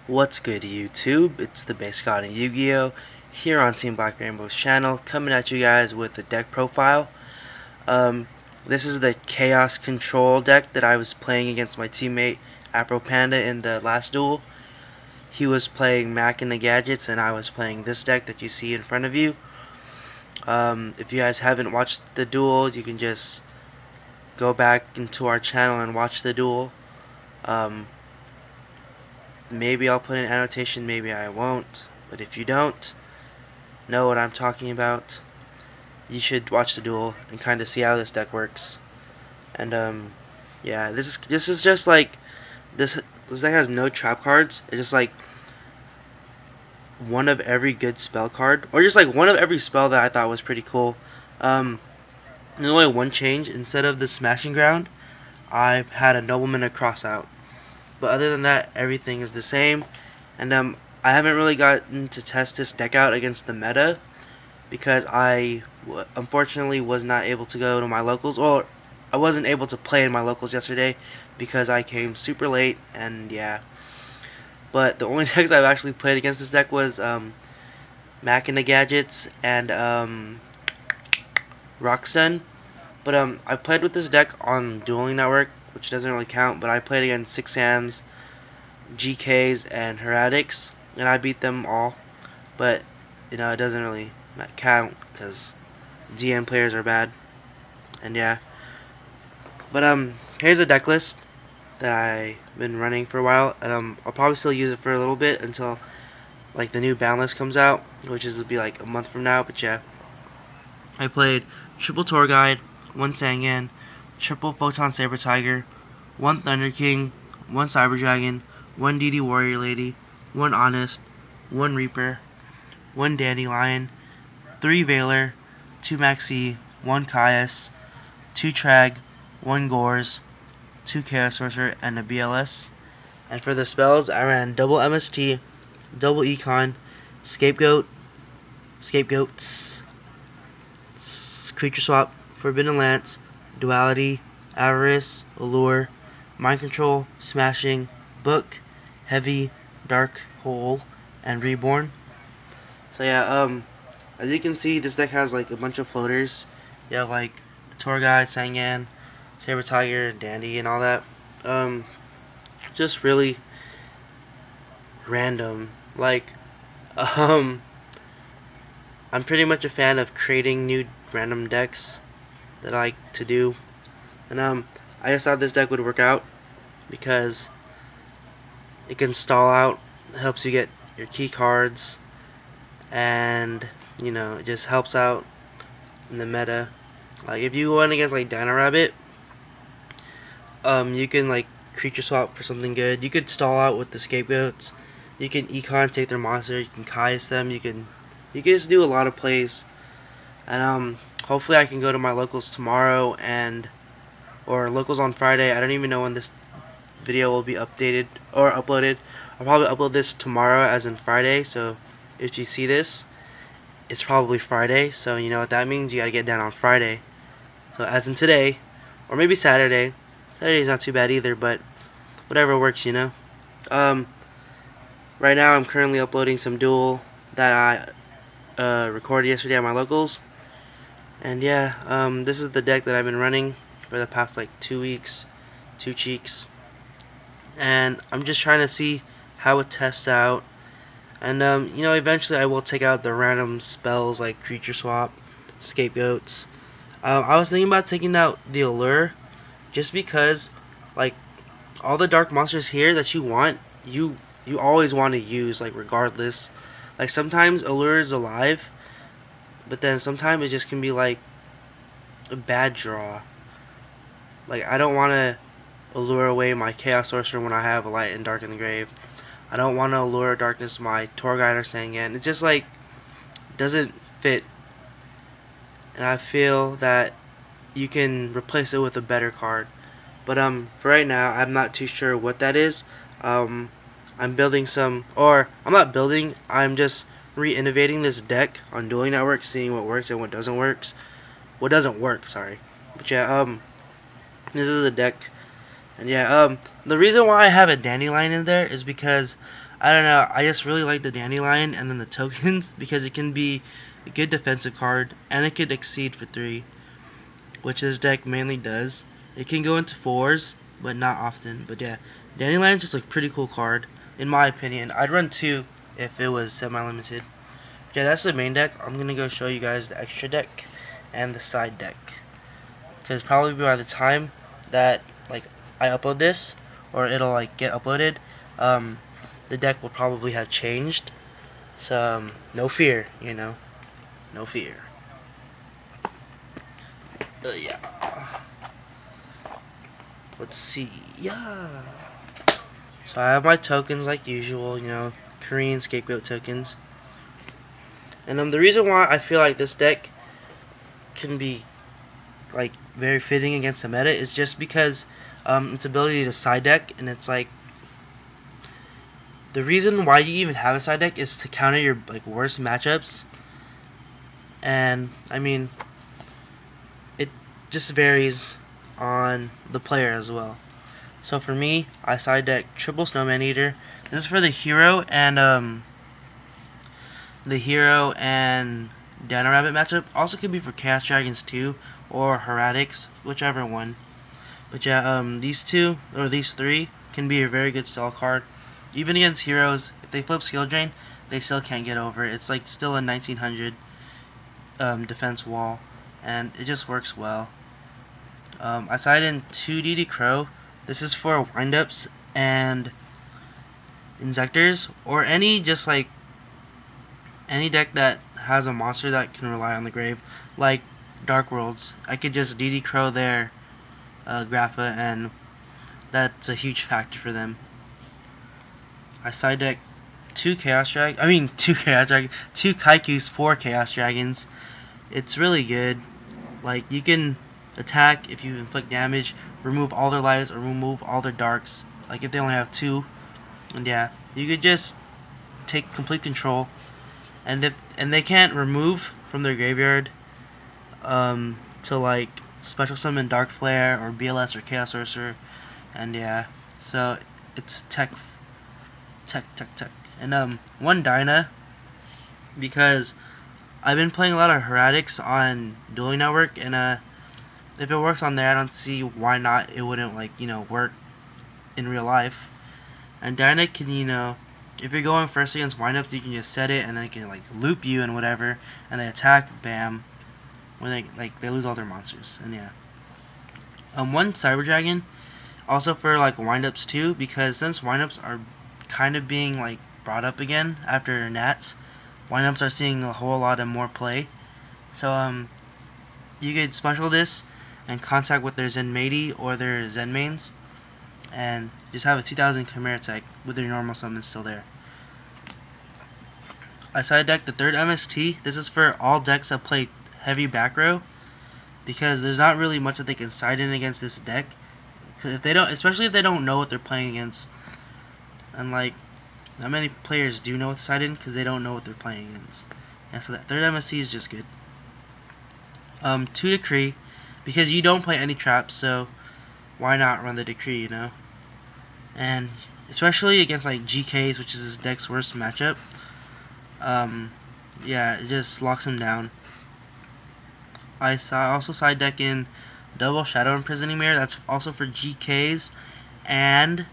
What's good, YouTube? It's the BasedGodinYugioh here on TeamBlackRainbow's channel, coming at you guys with the deck profile. This is the Chaos Control deck that I was playing against my teammate Afro Panda in the last duel. He was playing Mac and the Gadgets, and I was playing this deck that you see in front of you. If you guys haven't watched the duel, you can just go back into our channel and watch the duel. Maybe I'll put an annotation, maybe I won't, but if you don't know what I'm talking about, you should watch the duel and kind of see how this deck works. And yeah, this is just like this deck has no trap cards. It's just like one of every good spell card, or just like one of every spell that I thought was pretty cool. There's only one change. Instead of the Smashing Ground, I had a Nobleman of Crossout. But other than that, everything is the same. And I haven't really gotten to test this deck out against the meta because I unfortunately was not able to go to my locals, or I wasn't able to play in my locals yesterday because I came super late, and yeah. But the only decks I've actually played against this deck was Mac and the Gadgets and Rockstun. But I played with this deck on Dueling Network, which doesn't really count, but I played against 6Ams, GKs, and Heretics, and I beat them all. But, you know, it doesn't really count, because DN players are bad. And yeah. But, here's a deck list that I've been running for a while, and I'll probably still use it for a little bit until, like, the new ban list comes out, which will be, like, a month from now, but yeah. I played triple Tour Guide, 1 Sangan, triple Photon Saber Tiger, 1 Thunder King, 1 Cyber Dragon, 1 DD Warrior Lady, 1 Honest, 1 Reaper, 1 Dandelion, 3 Veiler, 2 Maxi, 1 Caius, 2 Trag, 1 Gores, 2 Chaos Sorcerer, and a BLS. And for the spells, I ran double MST, double Econ, Scapegoats, Creature Swap, Forbidden Lance, Duality, Avarice, Allure, Mind Control, Smashing, Book, Heavy, Dark Hole, and Reborn. So yeah, as you can see, this deck has like a bunch of floaters. You have like the Tour Guide, Sangan, Saber Tiger, Dandy, and all that. Just really random. Like, I'm pretty much a fan of creating new random decks that I like to do, and I just thought this deck would work out because it can stall out, it helps you get your key cards, and you know, it just helps out in the meta. Like if you went against like Dino Rabbit, you can like creature swap for something good. You could stall out with the Scapegoats. You can Econ take their monster. You can Caius them. You can just do a lot of plays. And hopefully I can go to my locals tomorrow or locals on Friday. I don't even know when this video will be updated or uploaded. I'll probably upload this tomorrow as in Friday, so if you see this, it's probably Friday, so you know what that means. You gotta get down on Friday. So as in today, or maybe Saturday. Saturday's not too bad either, but whatever works, you know. Right now I'm currently uploading some duel that I recorded yesterday at my locals. And yeah, this is the deck that I've been running for the past like 2 weeks, 2 cheeks, and I'm just trying to see how it tests out. And you know, eventually I will take out the random spells like Creature Swap, Scapegoats. I was thinking about taking out the Allure, just because like all the dark monsters here that you want, you always want to use, like regardless. Like sometimes Allure is alive, but then sometimes it just can be like a bad draw. Like I don't want to allure away my Chaos Sorcerer when I have a Light and Dark in the Grave. I don't want to allure darkness my Tour Guide or Sangan. It just like doesn't fit. And I feel that you can replace it with a better card. But for right now, I'm not too sure what that is. I'm building some, or I'm not building, I'm just re-innovating this deck on Dueling Network, seeing what works and what doesn't work. Sorry. But yeah, this is a deck And yeah, the reason why I have a dandelion in there is because I don't know, I just really like the dandelion and then the tokens because it can be a good defensive card and it could exceed for 3, which this deck mainly does. It can go into 4s, but not often. But yeah, Dandelion's just a pretty cool card, in my opinion. I'd run 2 if it was semi-limited. Yeah, that's the main deck. I'm gonna go show you guys the extra deck and the side deck, because probably by the time that like I upload this, or it'll like get uploaded, the deck will probably have changed. So no fear, you know, no fear. Yeah. Let's see. Yeah. So I have my tokens like usual, you know, Korean scapegoat tokens. And the reason why I feel like this deck can be like very fitting against the meta is just because its ability to side deck, and it's like the reason why you even have a side deck is to counter your like worst matchups. And I mean, it just varies on the player as well. So for me, I side deck triple Snowman Eater. This is for the hero and Dino Rabbit matchup. Also could be for Chaos Dragons too, or Heretics, whichever one. But yeah, these 2 or these 3 can be a very good stall card. Even against heroes, if they flip Skill Drain, they still can't get over it. It's like still a 1900 defense wall, and it just works well. I side in 2 DD Crow. This is for windups and Insectors, or any just like any deck that has a monster that can rely on the grave, like Dark Worlds. I could just DD Crow their Grapha, and that's a huge factor for them. I side deck 2 Kaikus, 4 Chaos Dragons. It's really good. Like, you can attack if you inflict damage, remove all their lives, or remove all their darks. Like if they only have 2, and yeah, you could just take complete control. And they can't remove from their graveyard to like special summon Dark Flare or BLS or Chaos Sorcerer, and yeah, so it's tech. And 1 Dyna, because I've been playing a lot of Heretics on Dueling Network, and if it works on there, I don't see why not it wouldn't, like, you know, work in real life. And Dyna can, you know, if you're going first against windups, you can just set it and they can like loop you and whatever, and they attack, bam, when they lose all their monsters. And yeah, 1 Cyber Dragon, also for like windups too, because since windups are kind of being like brought up again after Nats, windups are seeing a whole lot of more play. So you could special this and contact with their Zen Matey or their Zen mains, and just have a 2000 Chimera Tech with their normal summons still there. I side deck the 3rd MST. This is for all decks that play heavy back row, because there's not really much that they can side in against this deck. Cause if they don't, especially if they don't know what they're playing against, and like not many players do know what to side in because they don't know what they're playing against. Yeah, so that 3rd MST is just good. 2 Decree, because you don't play any traps, so why not run the Decree, you know? And especially against like GKs, which is this deck's worst matchup. Yeah, it just locks him down. I also side deck in double Shadow Imprisoning Mirror. That's also for GKs and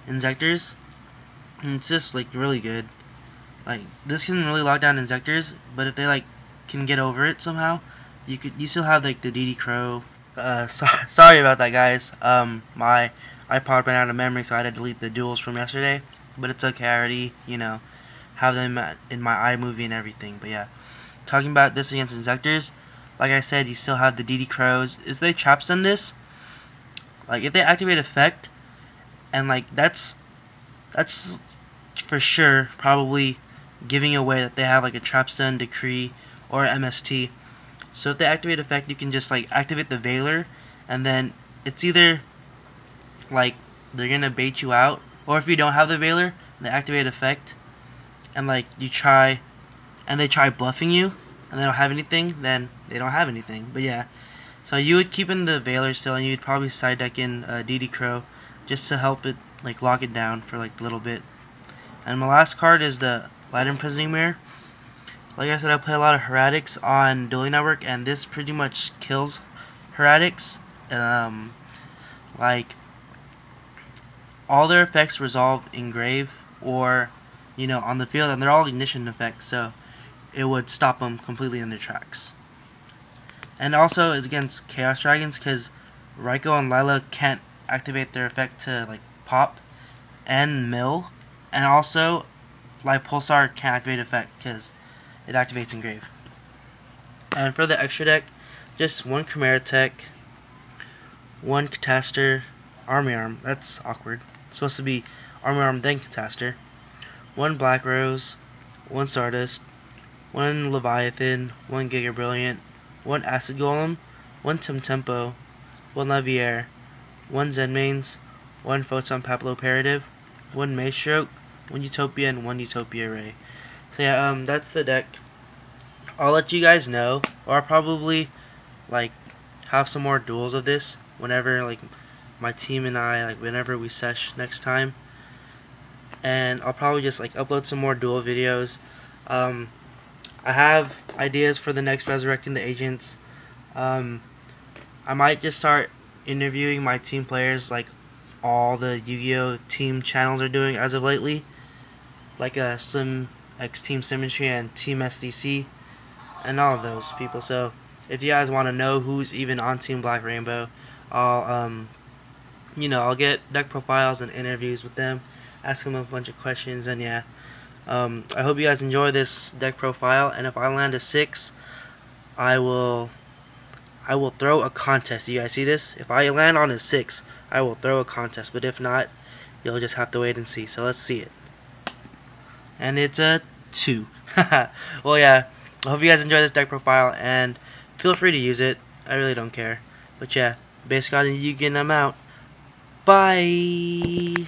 Insectors. And it's just like really good. Like this can really lock down Insectors, but if they like can get over it somehow, you still have like the DD Crow. Sorry about that, guys. My iPod ran out of memory, so I had to delete the duels from yesterday. But it's okay. I already, you know, have them in my iMovie and everything. But yeah, talking about this against Insectors, like I said, you still have the DD Crows. If they trap stun this, like if they activate effect, and like that's for sure probably giving away that they have like a trap stun, Decree, or MST. So if they activate effect, you can just like activate the Veiler, and then it's either like they're gonna bait you out, or if you don't have the Veiler, they activate effect, and like they try bluffing you, and they don't have anything, then they don't have anything. But yeah, So you would keep in the Veiler still, and you'd probably side deck in DD Crow just to help it, like, lock it down for like a little bit. And my last card is the Light Imprisoning Mirror. Like I said, I play a lot of Heretics on Dueling Network, and this pretty much kills Heretics. Like, all their effects resolve in Grave or, you know, on the field, and they're all ignition effects, so it would stop them completely in their tracks. And also it's against Chaos Dragons, because Raikou and Lila can't activate their effect to, like, pop and mill, and also like Pulsar can't activate effect because it activates in Grave. And for the extra deck, just one Chimera Tech, one Catastor, Army Arm, that's awkward, it's supposed to be Army Arm then Catastor, one Black Rose, one Stardust, one Leviathan, one Giga Brilliant, one Acid Golem, one Temtempo, one Leviair, one Zenmains, one Photon Papilloparative, one Maestroke, one Utopia, and one Utopia Ray. So yeah, that's the deck. I'll let you guys know, or I'll probably like have some more duels of this whenever like my team and I, like whenever we sesh next time. And I'll probably just like upload some more duel videos. I have ideas for the next Resurrecting the Agents. I might just start interviewing my team players like all the Yu-Gi-Oh team channels are doing as of lately, like Slim X Team Symmetry and Team SDC and all of those people. So if you guys want to know who's even on TeamBlackRainbow, I'll I'll get deck profiles and interviews with them, ask them a bunch of questions, and yeah, I hope you guys enjoy this deck profile. And if I land a 6, I will throw a contest. You guys see this? If I land on a 6, I will throw a contest, but if not, you'll just have to wait and see. So let's see it. And it's a 2. Well, yeah, I hope you guys enjoy this deck profile, and feel free to use it. I really don't care. But yeah, BasedGodinYugioh, and I'm out. Bye!